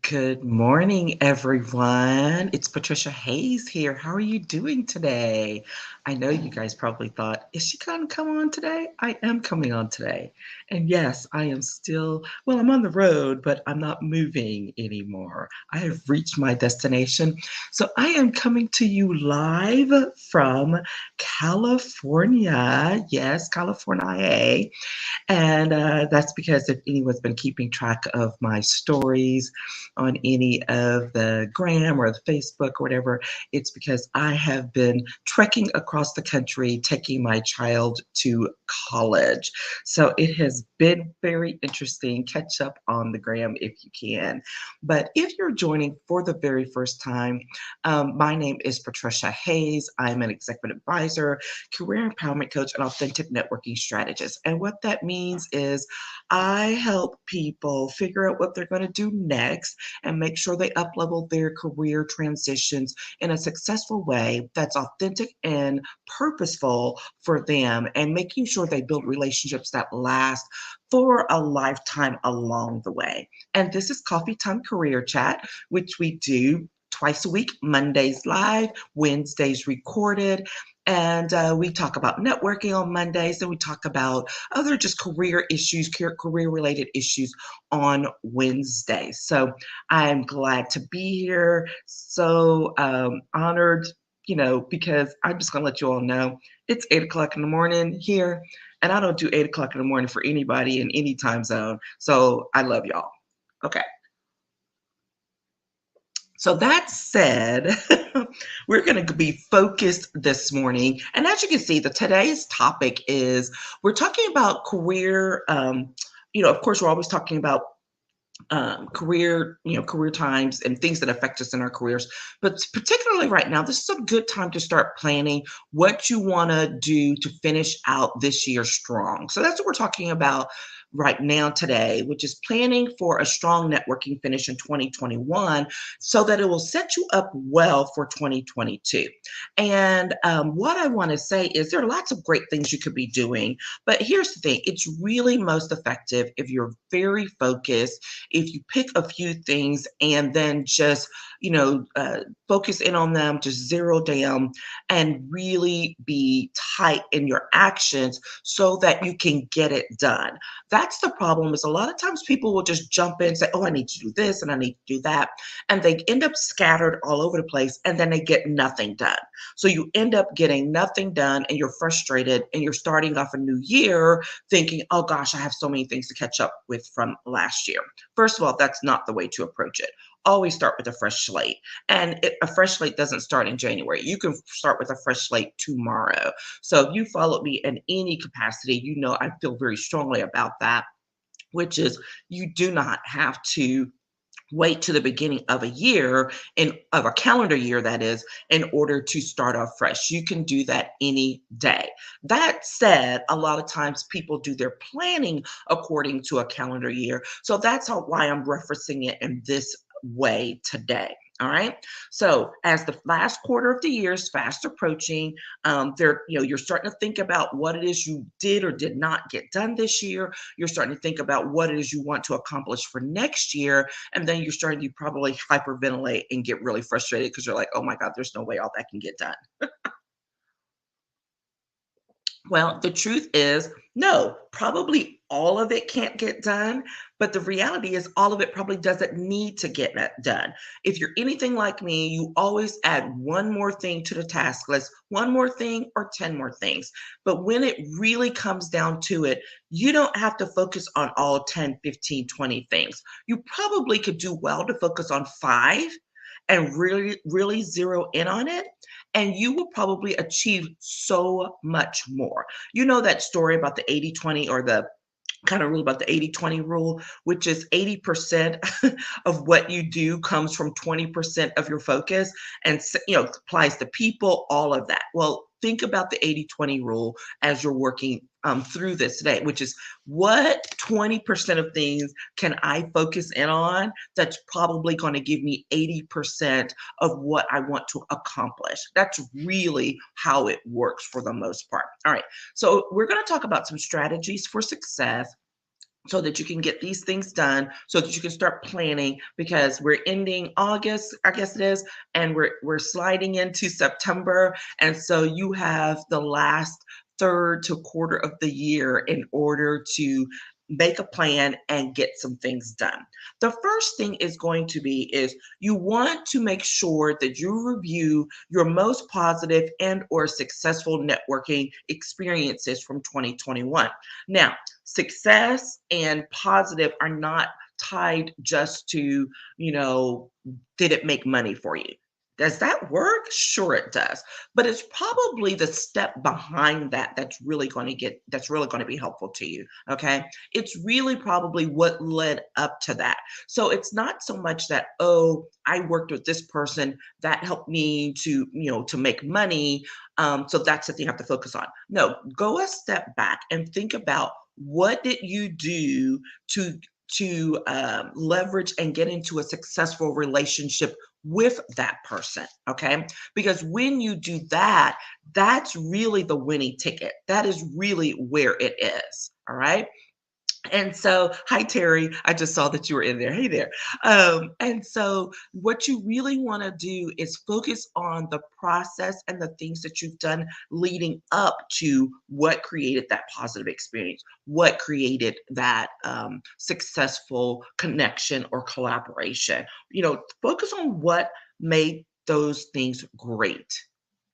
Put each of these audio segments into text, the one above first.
Good morning, everyone. It's Patricia Hayes here. How are you doing today? I know you guys probably thought, is she going to come on today? I am coming on today. And yes, I am still, well, I'm on the road, but I'm not moving anymore. I have reached my destination. So I am coming to you live from California. Yes, California. And that's because if anyone's been keeping track of my stories on any of the gram or the Facebook or whatever, it's because I have been trekking across the country taking my child to college. So it has been very interesting. Catch up on the gram if you can. But if you're joining for the very first time, my name is Patricia Hayes. I'm an executive advisor, career empowerment coach, and authentic networking strategist. And what that means is I help people figure out what they're going to do next and make sure they uplevel their career transitions in a successful way that's authentic and purposeful for them, and making sure they build relationships that last for a lifetime along the way. And this is Coffee Time Career Chat, which we do twice a week, Mondays live, Wednesdays recorded. And we talk about networking on Mondays, and we talk about other just career issues, career related issues on Wednesdays. So I'm glad to be here. So honored, because I'm just going to let you all know it's 8 o'clock in the morning here, and I don't do 8 o'clock in the morning for anybody in any time zone. So I love y'all. Okay. So that said, we're going to be focused this morning. And as you can see, today's topic is we're talking about career. Of course, we're always talking about career times and things that affect us in our careers. But particularly right now, this is a good time to start planning what you want to do to finish out this year strong. So that's what we're talking about right now today, which is planning for a strong networking finish in 2021 so that it will set you up well for 2022. And what I want to say is there are lots of great things you could be doing, but here's the thing, it's really most effective if you're very focused, if you pick a few things and then just focus in on them, just zero down and really be tight in your actions so that you can get it done. That's the problem, is a lot of times people will just jump in and say, oh, I need to do this and I need to do that, and they end up scattered all over the place, and then they get nothing done. So you end up getting nothing done, and you're frustrated, and you're starting off a new year thinking, oh gosh, I have so many things to catch up with from last year. First of all, that's not the way to approach it. Always start with a fresh slate. And a fresh slate doesn't start in January. You can start with a fresh slate tomorrow. So if you followed me in any capacity, I feel very strongly about that, which is you do not have to wait to the beginning of a year, of a calendar year, that is, in order to start off fresh. You can do that any day. That said, a lot of times people do their planning according to a calendar year. So that's why I'm referencing it in this way today. All right. So as the last quarter of the year is fast approaching, you're starting to think about what it is you did or did not get done this year. You're starting to think about what it is you want to accomplish for next year, and then you're starting to probably hyperventilate and get really frustrated because you're like, oh my God, there's no way all that can get done. Well, the truth is, no, probably all of it can't get done, but the reality is all of it probably doesn't need to get done. If you're anything like me, you always add one more thing to the task list, one more thing or 10 more things. But when it really comes down to it, you don't have to focus on all 10, 15, 20 things. You probably could do well to focus on 5 and really, really zero in on it, and you will probably achieve so much more. You know that story about the 80-20, or the kind of rule about the 80-20 rule, which is 80% of what you do comes from 20% of your focus, and applies to people, all of that. Well, think about the 80-20 rule as you're working through this today, which is what 20% of things can I focus in on that's probably going to give me 80% of what I want to accomplish. That's really how it works for the most part. All right. So we're going to talk about some strategies for success so that you can get these things done, so that you can start planning, because we're ending August, I guess it is, and we're sliding into September, and so you have the last third to quarter of the year in order to make a plan and get some things done. The first thing is going to be is you want to make sure that you review your most positive and or successful networking experiences from 2021. Now, success and positive are not tied just to, you know, did it make money for you? Does that work? Sure, it does. But it's probably the step behind that that's really going to be helpful to you. Okay. It's really probably what led up to that. So it's not so much that, oh, I worked with this person that helped me to, to make money. So that's the thing I have to focus on. No, go a step back and think about what did you do to leverage and get into a successful relationship with that person. Okay, because when you do that, that's really the winning ticket. That is really where it is. All right. And so, hi Terry, I just saw that you were in there. Hey there. And so, what you really want to do is focus on the process and the things that you've done leading up to what created that positive experience, what created that successful connection or collaboration. Focus on what made those things great.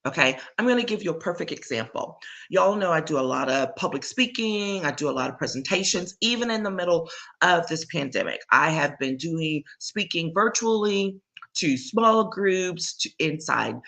Okay, I'm going to give you a perfect example. Y'all know I do a lot of public speaking, I do a lot of presentations, even in the middle of this pandemic. I have been doing speaking virtually to small groups, to inside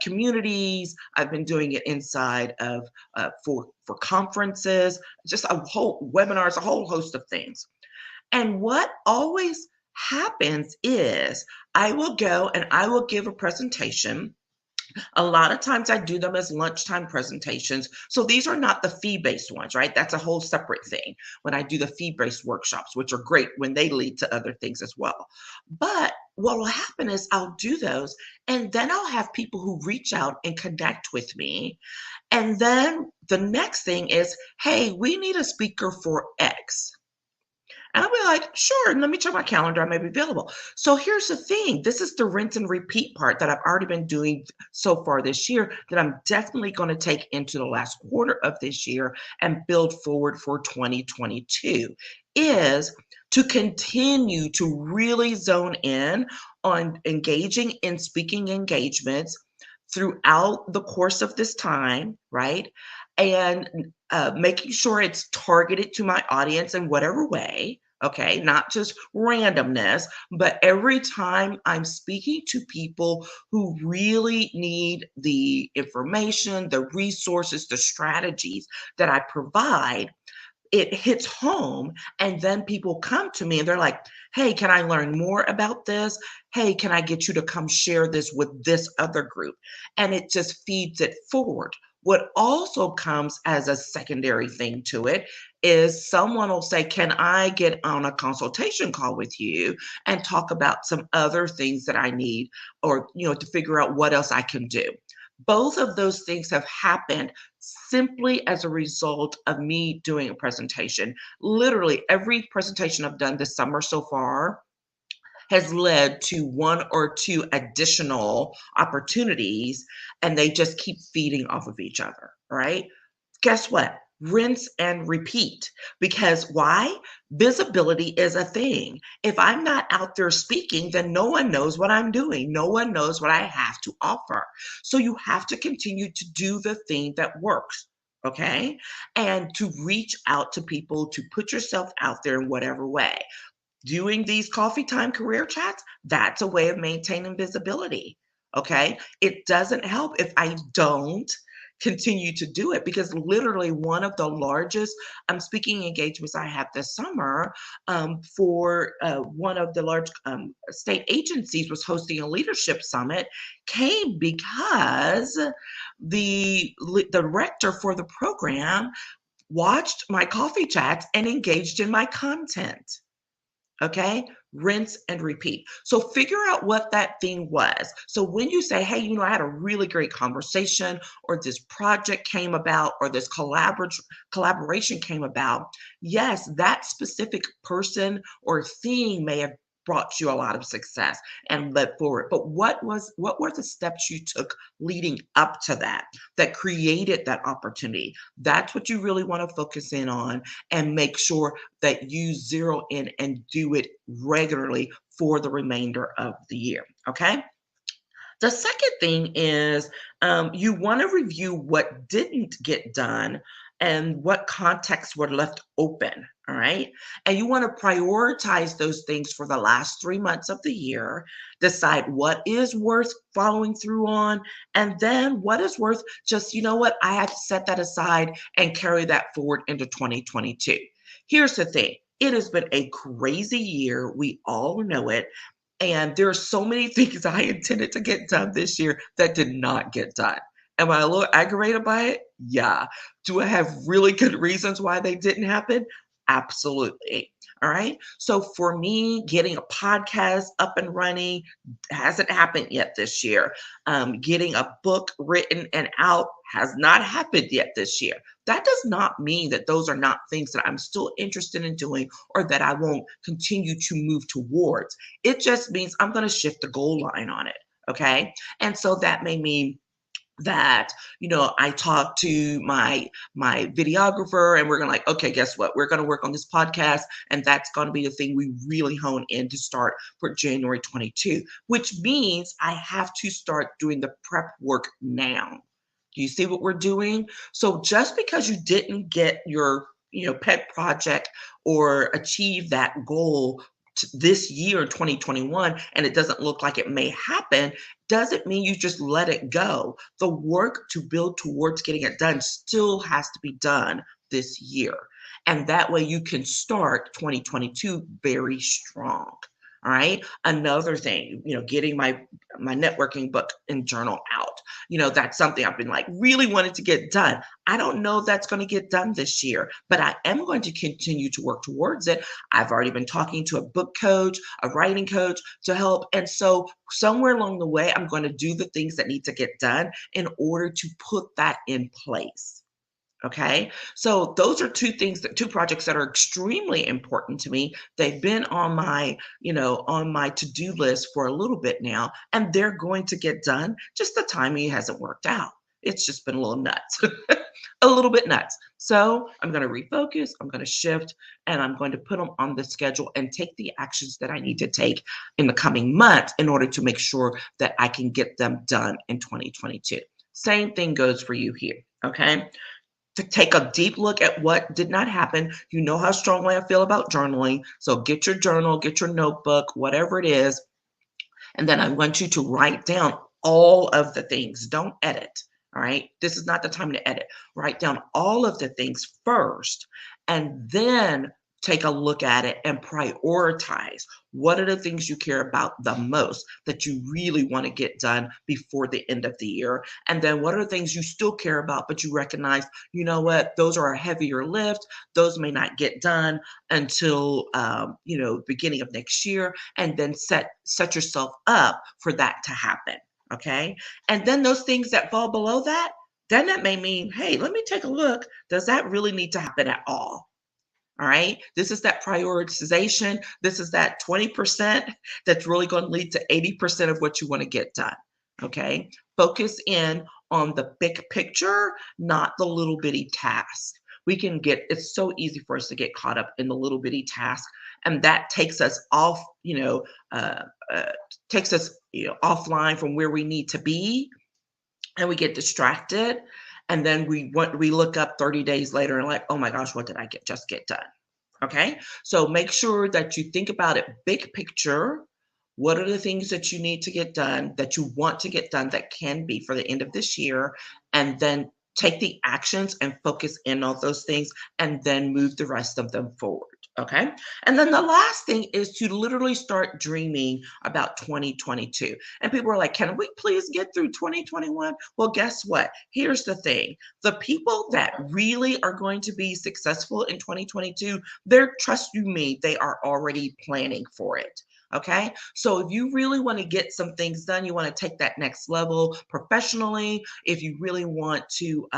communities. I've been doing it inside of for conferences, just a whole webinars, a whole host of things. And what always happens is I will go and I will give a presentation. A lot of times I do them as lunchtime presentations. So these are not the fee-based ones, right? That's a whole separate thing when I do the fee-based workshops, which are great when they lead to other things as well. But what will happen is I'll do those, and then I'll have people who reach out and connect with me. And then the next thing is, hey, we need a speaker for X. And I'll be like, sure, let me check my calendar. I may be available. So here's the thing. This is the rinse and repeat part that I've already been doing so far this year that I'm definitely going to take into the last quarter of this year and build forward for 2022 is to continue to really zone in on engaging in speaking engagements throughout the course of this time, right? And making sure it's targeted to my audience in whatever way. Okay, not just randomness, but every time I'm speaking to people who really need the information, the resources, the strategies that I provide, it hits home, and then people come to me and they're like, hey, can I learn more about this? Hey, can I get you to come share this with this other group? And it just feeds it forward. What also comes as a secondary thing to it is someone will say, can I get on a consultation call with you and talk about some other things that I need, or to figure out what else I can do? Both of those things have happened simply as a result of me doing a presentation. Literally every presentation I've done this summer so far has led to one or two additional opportunities, and they just keep feeding off of each other, right? Guess what? Rinse and repeat. Because why? Visibility is a thing. If I'm not out there speaking, then no one knows what I'm doing. No one knows what I have to offer. So you have to continue to do the thing that works. Okay. And to reach out to people, to put yourself out there in whatever way. Doing these coffee time career chats, that's a way of maintaining visibility. Okay. It doesn't help if I don't continue to do it, because literally one of the largest speaking engagements I have this summer for one of the large state agencies was hosting a leadership summit, came because the director for the program watched my coffee chats and engaged in my content. Okay, rinse and repeat. So figure out what that thing was. So when you say, hey, I had a really great conversation, or this project came about, or this collaboration came about, yes, that specific person or thing may have brought you a lot of success and led forward. But what were the steps you took leading up to that that created that opportunity? That's what you really want to focus in on and make sure that you zero in and do it regularly for the remainder of the year. Okay. The second thing is you want to review what didn't get done and what contexts were left open. All right. And you want to prioritize those things for the last 3 months of the year, decide what is worth following through on, and then what is worth just, what, I have to set that aside and carry that forward into 2022. Here's the thing, it has been a crazy year. We all know it. And there are so many things I intended to get done this year that did not get done. Am I a little aggravated by it? Yeah. Do I have really good reasons why they didn't happen? Absolutely. All right. So for me, getting a podcast up and running hasn't happened yet this year. Getting a book written and out has not happened yet this year. That does not mean that those are not things that I'm still interested in doing or that I won't continue to move towards. It just means I'm going to shift the goal line on it. Okay. And so that may mean that I talked to my videographer, and we're gonna, like, okay, guess what, we're gonna work on this podcast, and that's gonna be the thing we really hone in to start for January 22, which means I have to start doing the prep work now. Do you see what we're doing? So just because you didn't get your pet project or achieve that goal this year, 2021, and it doesn't look like it may happen, doesn't mean you just let it go. The work to build towards getting it done still has to be done this year. And that way you can start 2022 very strong. All right. Another thing, getting my networking book and journal out. That's something I've been like really wanted to get done. I don't know if that's going to get done this year, but I am going to continue to work towards it. I've already been talking to a book coach, a writing coach to help. And so somewhere along the way, I'm going to do the things that need to get done in order to put that in place. Okay. So those are two projects that are extremely important to me. They've been on my to-do list for a little bit now, and they're going to get done. Just the timing hasn't worked out. It's just been a little nuts, a little bit nuts. So I'm going to refocus, I'm going to shift, and I'm going to put them on the schedule and take the actions that I need to take in the coming months in order to make sure that I can get them done in 2022. Same thing goes for you here. Okay. To take a deep look at what did not happen. You know how strongly I feel about journaling. So get your journal, get your notebook, whatever it is. And then I want you to write down all of the things. Don't edit. All right. This is not the time to edit. Write down all of the things first, and then take a look at it and prioritize. What are the things you care about the most that you really want to get done before the end of the year? And then what are the things you still care about, but you recognize, you know what, those are a heavier lift. Those may not get done until, beginning of next year, and then set yourself up for that to happen. Okay. And then those things that fall below that, then that may mean, hey, let me take a look. Does that really need to happen at all? All right. This is that prioritization. This is that 20% that's really going to lead to 80% of what you want to get done. Okay. Focus in on the big picture, not the little bitty tasks. It's so easy for us to get caught up in the little bitty task. And that takes us off, uh, uh, takes us, offline from where we need to be, and we get distracted. And then we look up 30 days later and like, oh my gosh, what did I just get done? Okay. So make sure that you think about it big picture. What are the things that you need to get done, that you want to get done, that can be for the end of this year? And then take the actions and focus in on those things, and then move the rest of them forward. Okay. And then the last thing is to literally start dreaming about 2022. And people are like, can we please get through 2021? Well, guess what? Here's the thing, the people that really are going to be successful in 2022, they're, trust you me, they are already planning for it. Okay. So if you really want to get some things done, you want to take that next level professionally, if you really want to,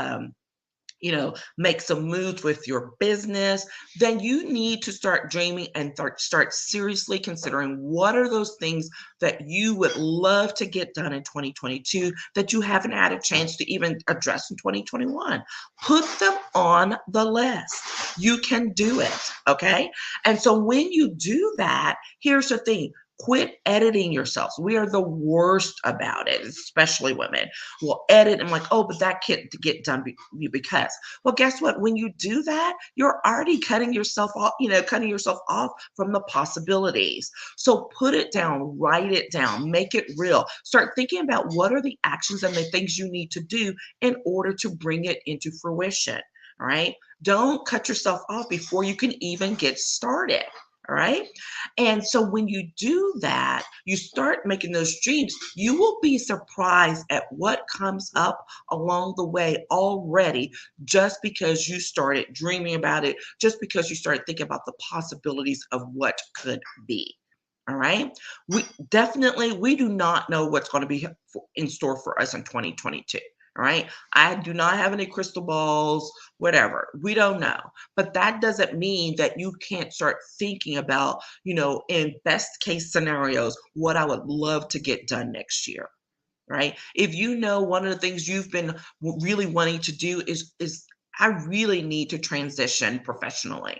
make some moves with your business, then you need to start dreaming and start seriously considering what are those things that you would love to get done in 2022 that you haven't had a chance to even address in 2021. Put them on the list. You can do it. Okay. And so when you do that, here's the thing. Quit editing yourselves. We are the worst about it, especially women. Will edit and like, oh, but that can't get done because. Well, guess what? When you do that, you're already cutting yourself off from the possibilities. So put it down, write it down, make it real. Start thinking about what are the actions and the things you need to do in order to bring it into fruition. All right. Don't cut yourself off before you can even get started. All right. And so when you do that, you start making those dreams, you will be surprised at what comes up along the way already, just because you started dreaming about it, just because you started thinking about the possibilities of what could be. All right. We do not know what's going to be in store for us in 2022. All right. I do not have any crystal balls, whatever. We don't know. But that doesn't mean that you can't start thinking about, in best case scenarios, what I would love to get done next year. Right. If you know one of the things you've been really wanting to do is I really need to transition professionally.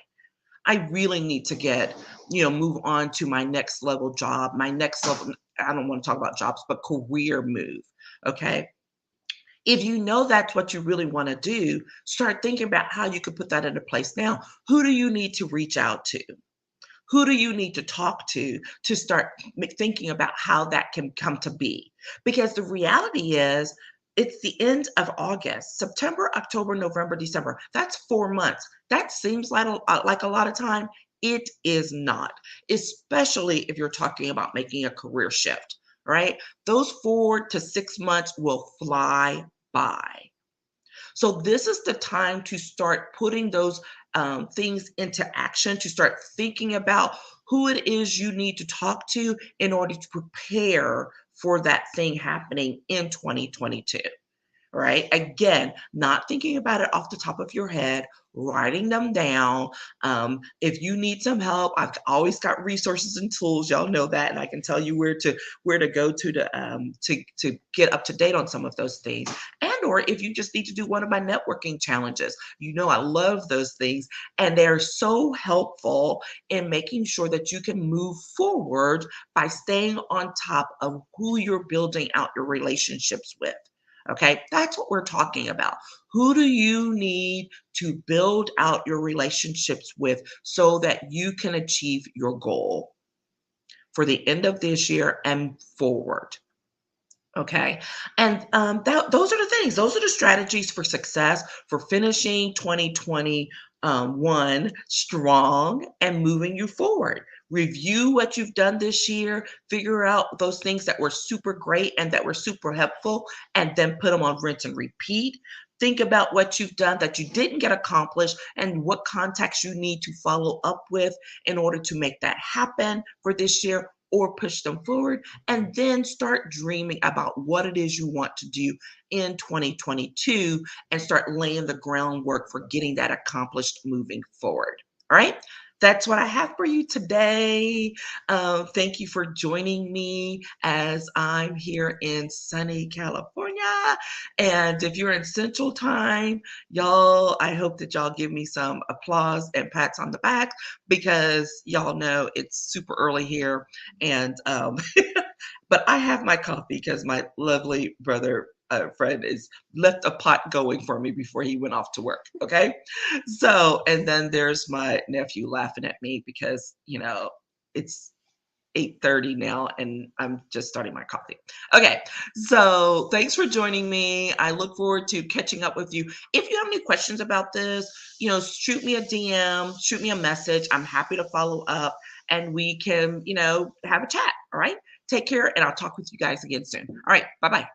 I really need to move on to my next level job, my next level. I don't want to talk about jobs, but career move. Okay. If you know that's what you really want to do, start thinking about how you could put that into place now. Who do you need to reach out to? Who do you need to talk to start thinking about how that can come to be? Because the reality is, it's the end of August, September, October, November, December. That's 4 months. That seems like a lot of time. It is not, especially if you're talking about making a career shift, right? Those 4 to 6 months will fly by. So this is the time to start putting those things into action, to start thinking about who it is you need to talk to in order to prepare for that thing happening in 2022. Right? Again, not thinking about it off the top of your head, writing them down. If you need some help, I've always got resources and tools. Y'all know that, and I can tell you where to go to get up to date on some of those things. And or if you just need to do one of my networking challenges, I love those things, and they're so helpful in making sure that you can move forward by staying on top of who you're building out your relationships with. Okay, that's what we're talking about. Who do you need to build out your relationships with so that you can achieve your goal for the end of this year and forward? Okay. And those are the things, those are the strategies for success for finishing 2021 strong and moving you forward. Review what you've done this year, figure out those things that were super great and that were super helpful, and then put them on rinse and repeat. Think about what you've done that you didn't get accomplished and what contacts you need to follow up with in order to make that happen for this year or push them forward, and then start dreaming about what it is you want to do in 2022 and start laying the groundwork for getting that accomplished moving forward. All right. That's what I have for you today. Thank you for joining me as I'm here in sunny California. And if you're in Central Time, y'all, I hope that y'all give me some applause and pats on the back because y'all know it's super early here. And but I have my coffee because my lovely brother friend is left a pot going for me before he went off to work. Okay, so and then there's my nephew laughing at me because it's 8:30 now, and I'm just starting my coffee. Okay, so thanks for joining me. I look forward to catching up with you. If you have any questions about this, shoot me a DM, shoot me a message. I'm happy to follow up, and we can, have a chat. All right. Take care, and I'll talk with you guys again soon. All right. Bye bye.